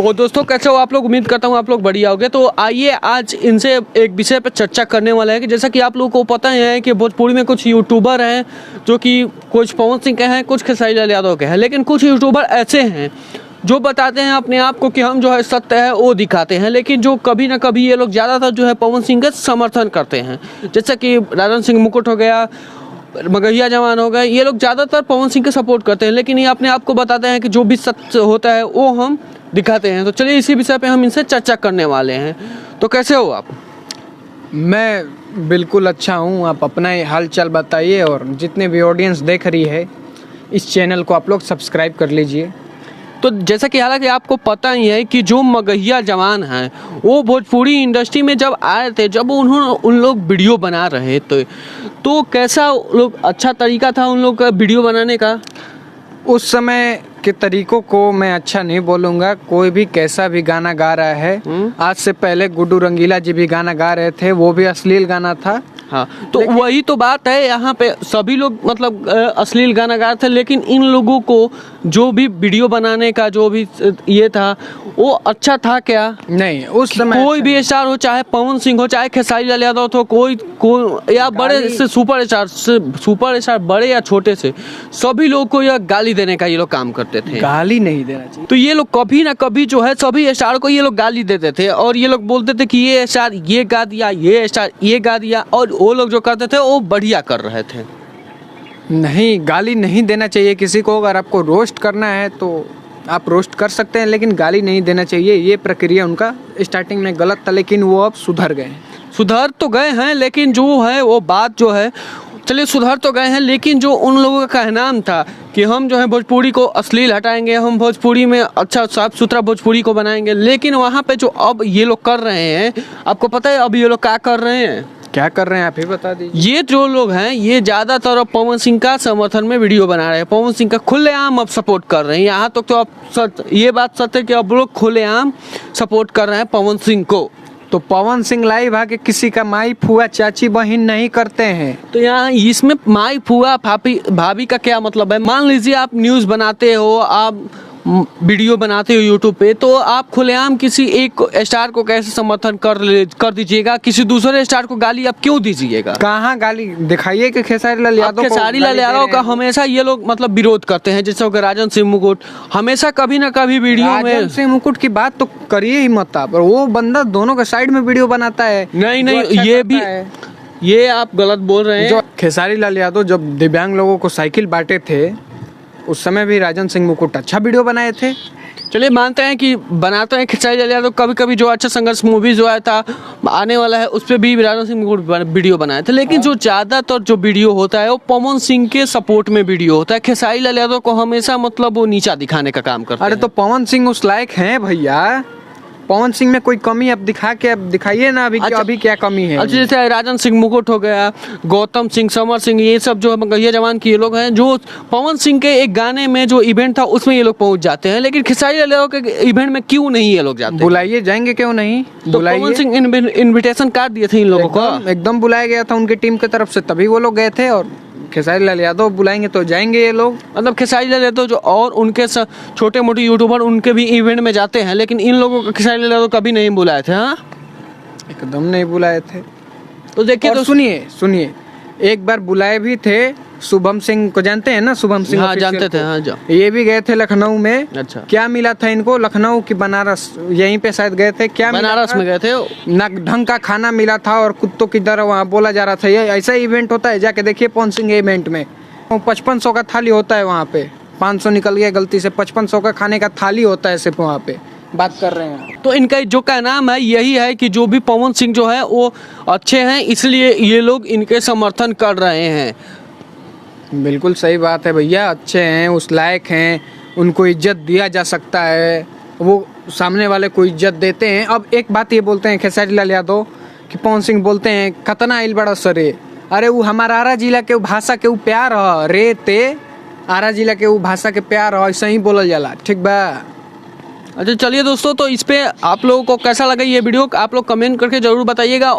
तो दोस्तों कैसे हो आप लोग। उम्मीद करता हूँ आप लोग बढ़िया होगे। तो आइए आज इनसे एक विषय पर चर्चा करने वाला है कि जैसा कि आप लोगों को पता ही है कि भोजपुरी में कुछ यूट्यूबर हैं जो कि कुछ पवन सिंह के हैं, कुछ खेसारी लाल यादव के हैं, लेकिन कुछ यूट्यूबर ऐसे हैं जो बताते हैं अपने आप को कि हम जो है सत्य है वो दिखाते हैं, लेकिन जो कभी ना कभी ये लोग ज़्यादातर जो है पवन सिंह का समर्थन करते हैं। जैसा कि राजन सिंह मुकुट हो गया, मगहिया जवान हो गए, ये लोग ज़्यादातर पवन सिंह के सपोर्ट करते हैं, लेकिन ये अपने आप को बताते हैं कि जो भी सत्य होता है वो हम दिखाते हैं। तो चलिए इसी विषय पे हम इनसे चर्चा करने वाले हैं। तो कैसे हो आप? मैं बिल्कुल अच्छा हूँ। आप अपना हाल चाल बताइए और जितने भी ऑडियंस देख रही है इस चैनल को आप लोग सब्सक्राइब कर लीजिए। तो जैसा कि हालांकि आपको पता ही है कि जो मगहिया जवान हैं वो भोजपुरी इंडस्ट्री में जब आए थे, जब उन लोग वीडियो बना रहे थे तो कैसा लोग अच्छा तरीका था उन लोग का वीडियो बनाने का? उस समय के तरीकों को मैं अच्छा नहीं बोलूँगा। कोई भी कैसा भी गाना गा रहा है। आज से पहले गुड्डू रंगीला जी भी गाना गा रहे थे, वो भी अश्लील गाना था। हाँ, तो वही तो बात है। यहाँ पे सभी लोग मतलब अश्लील गाना गा रहे थे, लेकिन इन लोगों को जो भी वीडियो बनाने का जो भी ये था वो अच्छा था क्या? नहीं, उस समय कोई भी स्टार हो, चाहे पवन सिंह हो, चाहे खेसारी लाल यादव हो, कोई या बड़े से सुपर स्टार बड़े या छोटे से, सभी लोगों को यह गाली देने का ये लोग काम करते थे। गाली नहीं देना चाहिए। तो ये लोग कभी ना कभी जो है सभी स्टार को ये लोग गाली देते थे और ये लोग बोलते थे कि ये स्टार ये गा दिया, ये स्टार ये गा दिया, और वो लोग जो करते थे वो बढ़िया कर रहे थे। नहीं, गाली नहीं देना चाहिए किसी को। अगर आपको रोस्ट करना है तो आप रोस्ट कर सकते हैं, लेकिन गाली नहीं देना चाहिए। ये प्रक्रिया उनका स्टार्टिंग में गलत था, लेकिन वो अब सुधर गए। सुधर तो गए हैं, लेकिन जो है वो बात जो है, चलिए सुधर तो गए हैं, लेकिन जो उन लोगों का कहना था कि हम जो है भोजपुरी को अश्लील हटाएंगे, हम भोजपुरी में अच्छा साफ सुथरा भोजपुरी को बनाएंगे, लेकिन वहाँ पे जो अब ये लोग कर रहे हैं, आपको पता है अब ये लोग क्या कर रहे हैं? क्या कर रहे हैं आप ही बता दीजिए। ये जो लोग हैं ये ज़्यादातर अब पवन सिंह का समर्थन में वीडियो बना रहे हैं, पवन सिंह का खुलेआम अब सपोर्ट कर रहे हैं। यहाँ तक तो अब ये बात सच है कि अब लोग खुलेआम सपोर्ट कर रहे हैं पवन सिंह को। तो पवन सिंह लाइव आके किसी का माई फुआ चाची बहन नहीं करते हैं। तो यहाँ इसमें माई फुआ भाभी का क्या मतलब है? मान लीजिए आप न्यूज़ बनाते हो, आप वीडियो बनाते हो यूट्यूब पे, तो आप खुलेआम किसी एक स्टार को कैसे समर्थन कर दीजिएगा? किसी दूसरे स्टार को गाली आप क्यों दीजिएगा? कहाँ गाली दिखाइए कि खेसारी लाल यादव का हमेशा ये लोग मतलब विरोध करते हैं। जैसे कि राजन सिंह मुकुट हमेशा कभी ना कभी वीडियो में, राजन सिंह मुकुट की बात तो करिए ही मत आप। वो बंदा दोनों के साइड में वीडियो बनाता है। नहीं अच्छा ये भी ये आप गलत बोल रहे हैं। जो खेसारी लाल यादव जब दिव्यांग लोगों को साइकिल बांटे थे उस समय भी राजन सिंह मुकुट अच्छा वीडियो बनाए थे। चलिए मानते हैं कि बनाते हैं खेसारी लाल यादव, कभी कभी जो अच्छा संघर्ष मूवी जो आया था आने वाला है उस पर भी राजन सिंह मुकुट वीडियो बनाए थे, लेकिन जो ज़्यादातर जो वीडियो होता है वो पवन सिंह के सपोर्ट में वीडियो होता है। खेसारी लाल यादव को हमेशा मतलब वो नीचा दिखाने का काम करते हैं। अरे तो पवन सिंह उस लायक हैं भैया। पवन सिंह में कोई कमी अब दिखाइए ना अभी। अच्छा, अभी क्या कमी है? अच्छा, जैसे राजन सिंह मुकुट हो गया, गौतम सिंह, समर सिंह, ये सब जो मगहिया जवान के ये लोग हैं, जो पवन सिंह के एक गाने में जो इवेंट था उसमें ये लोग पहुंच जाते हैं, लेकिन खेसारी लाल यादव के इवेंट में क्यों नहीं ये लोग जाते? बुलाइए, जाएंगे क्यों नहीं? तो पवन सिंह इन्विटेशन कार्ड दिए थे इन लोगों को, एकदम बुलाया गया था उनकी टीम की तरफ से, तभी वो लोग गए थे। और खेसारी लाल यादव बुलाएंगे तो जाएंगे ये लोग। मतलब खेसारी लाल यादव जो और उनके छोटे मोटे यूट्यूबर उनके भी इवेंट में जाते हैं, लेकिन इन लोगों को खेसारी लाल यादव कभी नहीं बुलाए थे। हाँ, एकदम नहीं बुलाए थे। तो देखिए, तो सुनिए एक बार बुलाए भी थे। शुभम सिंह को जानते हैं ना? शुभम सिंह, हाँ जानते थे। हाँ, जो ये भी गए थे लखनऊ में। अच्छा, क्या क्या मिला था इनको? लखनऊ की बनारस, यहीं पे शायद गए थे। क्या बनारस में गए थे? ना ढंग का खाना मिला था और कुत्तों की तरह वहाँ बोला जा रहा था। ये ऐसा इवेंट होता है, जाके देखिए पवन सिंह इवेंट में 5500 का थाली होता है वहाँ पे। 500 निकल गया गलती से, 5500 का खाने का थाली होता है सिर्फ वहाँ पे। बात कर रहे हैं तो इनका जो का नाम है यही है कि जो भी पवन सिंह जो है वो अच्छे हैं, इसलिए ये लोग इनके समर्थन कर रहे हैं। बिल्कुल सही बात है भैया, अच्छे हैं, उस लायक हैं, उनको इज्जत दिया जा सकता है, वो सामने वाले को इज्जत देते हैं। अब एक बात ये बोलते हैं खेसारी लाल यादव कि पवन सिंह बोलते हैं खतना आइल बड़ा सरे। अरे वो हमारा आरा जिला के भाषा के प्यार ह रे ते, आरा जिला के भाषा के प्यार ह, ऐसा ही बोलल जाला। ठीक बा? अच्छा चलिए दोस्तों, तो इस पे आप लोगों को कैसा लगा ये वीडियो आप लोग कमेंट करके जरूर बताइएगा।